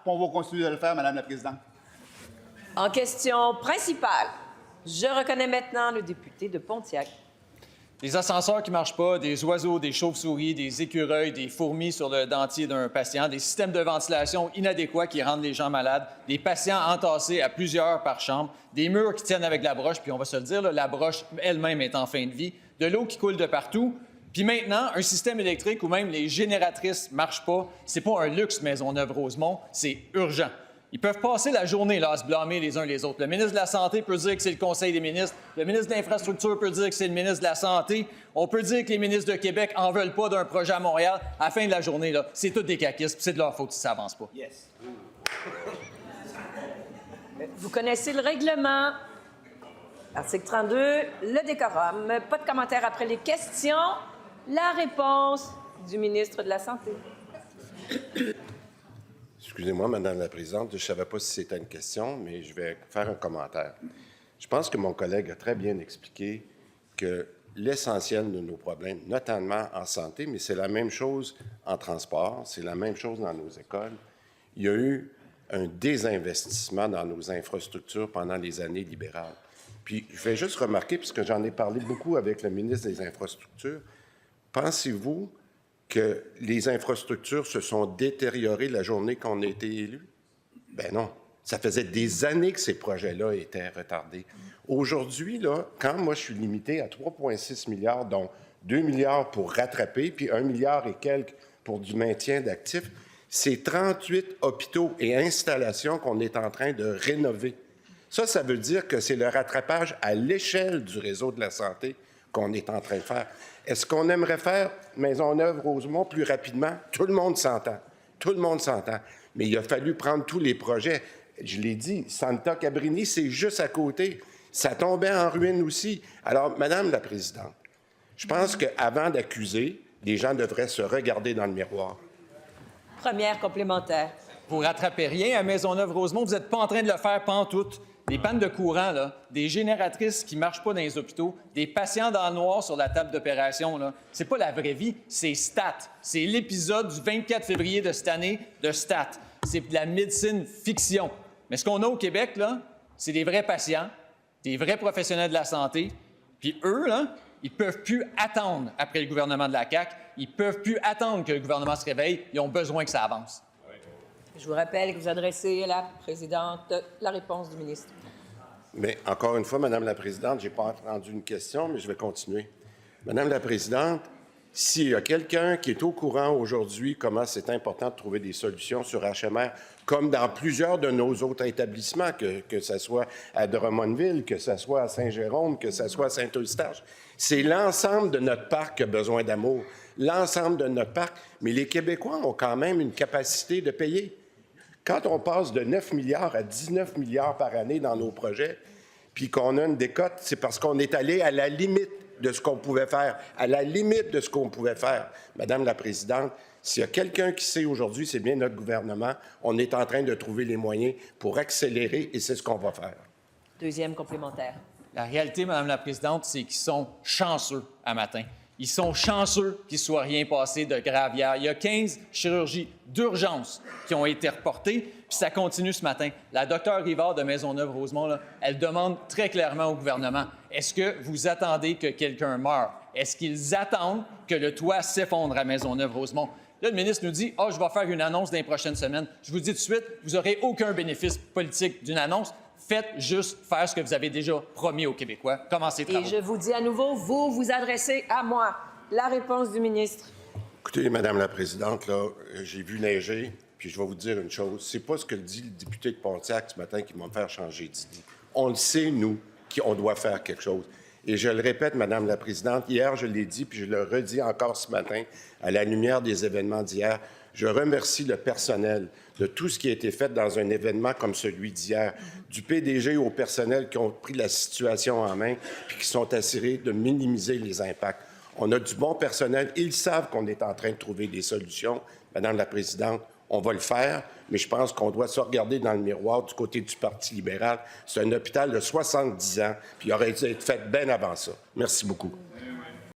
puis on va continuer de le faire, Madame la Présidente. En question principale, je reconnais maintenant le député de Pontiac. Des ascenseurs qui ne marchent pas, des oiseaux, des chauves-souris, des écureuils, des fourmis sur le dentier d'un patient, des systèmes de ventilation inadéquats qui rendent les gens malades, des patients entassés à plusieurs par chambre, des murs qui tiennent avec la broche, puis on va se le dire, là, la broche elle-même est en fin de vie, de l'eau qui coule de partout. Puis maintenant, un système électrique où même les génératrices ne marchent pas, c'est pas un luxe Maisonneuve-Rosemont, c'est urgent. Ils peuvent passer la journée là, à se blâmer les uns les autres. Le ministre de la Santé peut dire que c'est le Conseil des ministres. Le ministre de l'Infrastructure peut dire que c'est le ministre de la Santé. On peut dire que les ministres de Québec en veulent pas d'un projet à Montréal. À la fin de la journée, là, c'est tout des caquistes. C'est de leur faute si ça avance pas. Yes. Vous connaissez le règlement. Article 32, le décorum. Pas de commentaires après les questions. La réponse du ministre de la Santé. Excusez-moi, Madame la Présidente, je ne savais pas si c'était une question, mais je vais faire un commentaire. Je pense que mon collègue a très bien expliqué que l'essentiel de nos problèmes, notamment en santé, mais c'est la même chose en transport, c'est la même chose dans nos écoles. Il y a eu un désinvestissement dans nos infrastructures pendant les années libérales. Puis, je vais juste remarquer, puisque j'en ai parlé beaucoup avec le ministre des Infrastructures, pensez-vous que les infrastructures se sont détériorées la journée qu'on a été élu? Ben non. Ça faisait des années que ces projets-là étaient retardés. Aujourd'hui, là, quand moi, je suis limité à 3,6 milliards, dont 2 milliards pour rattraper, puis 1 milliard et quelques pour du maintien d'actifs, c'est 38 hôpitaux et installations qu'on est en train de rénover. Ça veut dire que c'est le rattrapage à l'échelle du réseau de la santé qu'on est en train de faire. Est-ce qu'on aimerait faire Maisonneuve-Rosemont plus rapidement? Tout le monde s'entend. Tout le monde s'entend. Mais il a fallu prendre tous les projets. Je l'ai dit, Santa Cabrini, c'est juste à côté. Ça tombait en ruine aussi. Alors, Madame la Présidente, je pense qu'avant d'accuser, les gens devraient se regarder dans le miroir. Première complémentaire. Vous ne rattrapez rien à Maisonneuve-Rosemont, vous n'êtes pas en train de le faire pantoute. Des pannes de courant, là, des génératrices qui ne marchent pas dans les hôpitaux, des patients dans le noir sur la table d'opération, là. C'est pas la vraie vie, c'est Stat. C'est l'épisode du 24 février de cette année de Stat. C'est de la médecine fiction. Mais ce qu'on a au Québec, là, c'est des vrais patients, des vrais professionnels de la santé. Puis eux, là, ils peuvent plus attendre après le gouvernement de la CAQ. Ils peuvent plus attendre que le gouvernement se réveille. Ils ont besoin que ça avance. Je vous rappelle que vous adressez à la présidente la réponse du ministre. Mais encore une fois, Madame la Présidente, je n'ai pas entendu une question, mais je vais continuer. Madame la Présidente, s'il y a quelqu'un qui est au courant aujourd'hui comment c'est important de trouver des solutions sur HMR, comme dans plusieurs de nos autres établissements, que ce soit à Drummondville, que ce soit à Saint-Jérôme, que ce soit à Saint-Eustache, c'est l'ensemble de notre parc qui a besoin d'amour. L'ensemble de notre parc. Mais les Québécois ont quand même une capacité de payer. Quand on passe de 9 milliards à 19 milliards par année dans nos projets, puis qu'on a une décote, c'est parce qu'on est allé à la limite de ce qu'on pouvait faire, à la limite de ce qu'on pouvait faire. Madame la Présidente, s'il y a quelqu'un qui sait aujourd'hui, c'est bien notre gouvernement. On est en train de trouver les moyens pour accélérer et c'est ce qu'on va faire. Deuxième complémentaire. La réalité, Madame la Présidente, c'est qu'ils sont chanceux à matin. Ils sont chanceux qu'il ne soit rien passé de grave hier. Il y a 15 chirurgies d'urgence qui ont été reportées, puis ça continue ce matin. La docteure Rivard de Maisonneuve-Rosemont, là, elle demande très clairement au gouvernement, est-ce que vous attendez que quelqu'un meure? Est-ce qu'ils attendent que le toit s'effondre à Maisonneuve-Rosemont? Là, le ministre nous dit, je vais faire une annonce dans les prochaines semaines. Je vous dis tout de suite, vous n'aurez aucun bénéfice politique d'une annonce. Faites juste faire ce que vous avez déjà promis aux Québécois. Commencez les travaux. Et je vous dis à nouveau, vous vous adressez à moi. La réponse du ministre. Écoutez, Madame la Présidente, là, j'ai vu neiger, puis je vais vous dire une chose. C'est pas ce que dit le député de Pontiac ce matin qui va me faire changer d'idée. On le sait, nous, qu'on doit faire quelque chose. Et je le répète, Madame la Présidente, hier, je l'ai dit, puis je le redis encore ce matin, à la lumière des événements d'hier, je remercie le personnel de tout ce qui a été fait dans un événement comme celui d'hier, du PDG au personnel qui ont pris la situation en main puis qui sont assurés de minimiser les impacts. On a du bon personnel. Ils savent qu'on est en train de trouver des solutions. Madame la Présidente, on va le faire, mais je pense qu'on doit se regarder dans le miroir du côté du Parti libéral. C'est un hôpital de 70 ans, puis il aurait dû être fait bien avant ça. Merci beaucoup.